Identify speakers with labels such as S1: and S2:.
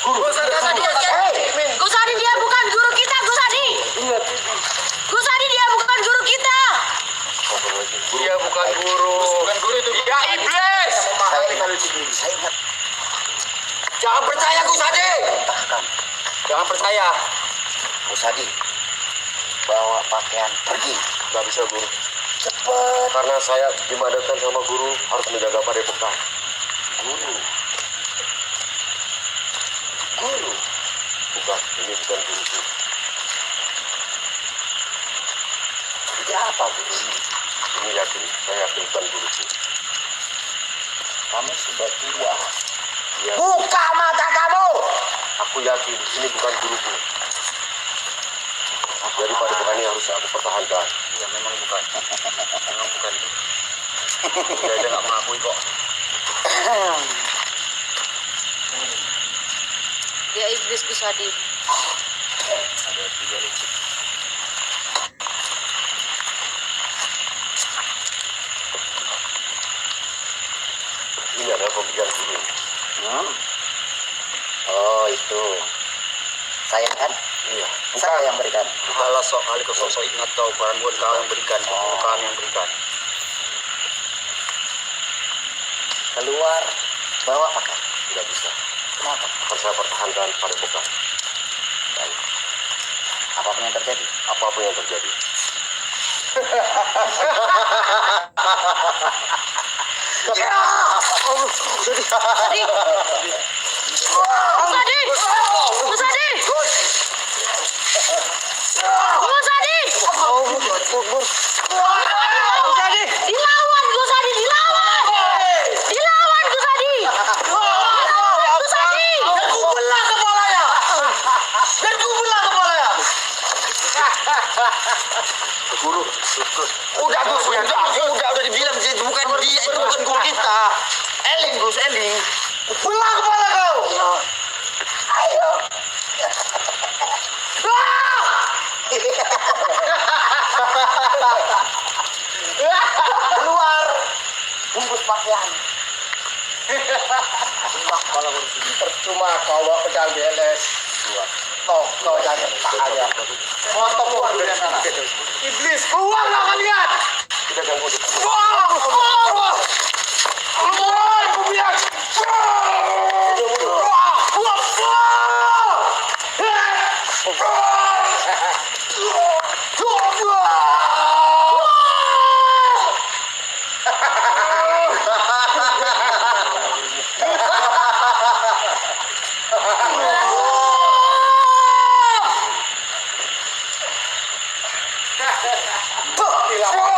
S1: Gus Hadi dia bukan guru kita, Gus Hadi. Gus Hadi dia bukan guru kita.
S2: Dia bukan guru. Bukan guru itu. Dia iblis.
S3: Saya ingat.
S2: Jangan percaya Gus Hadi. Jangan percaya.
S3: Gus Hadi, bawa pakaian pergi.
S2: Gak bisa guru.
S3: Cepat.
S2: Karena saya dimandatkan sama guru harus menjaga padepokan.
S3: Guru. Guru.
S2: Bukan, ini bukan guruku.
S3: Siapa guru?
S2: Ini yakin, saya yakin bukan guruku.
S3: Kamu sudah tua.
S2: Ya,
S3: Buka mata kamu.
S2: aku yakin ini bukan guruku. Jadi padepokan ini harus aku pertahankan.
S3: Ya memang bukan.
S2: Memang bukan. Dia nggak mengakui kok.
S1: Dia iblis Gus Hadi.
S2: Ada tiga nih. Ini adalah pembicaraan guru.
S3: Oh itu. Saya kan?
S2: Iya.
S3: Saya yang berikan.
S2: Bukanlah sok kali kau sok ingat kau, bukan buat kau yang berikan, kami yang berikan.
S3: Keluar. Bawa pakaian.
S2: Tidak bisa.
S3: Kenapa?
S2: Harus saya pertahankan padepokan.
S3: Baik. Apapun yang terjadi.
S2: Apapun yang terjadi.
S3: Ya!
S1: Hadi. Gus Hadi. Gus Hadi. Gus Hadi. Gus Hadi. Dilawan Gus Hadi, dilawan. Dilawan Gus Hadi. Gus Hadi.
S3: Kubelah kepalanya. Dan kubelah kepalanya.
S2: Guru,
S3: Udah Gus, udah dibilang itu bukan dia, itu bukan guru kita. Eling Gus, eling. Belah kepala kau. Ayo. Keluar. Bungkus pakaian. Kalau percuma kau bawa pedang BLS. Toh, kau jangan tak aja. Motor keluar dari sana. Iblis, keluar lah kalian.
S2: tidak ganggu.
S3: Keluar, aku bilang. Tuh,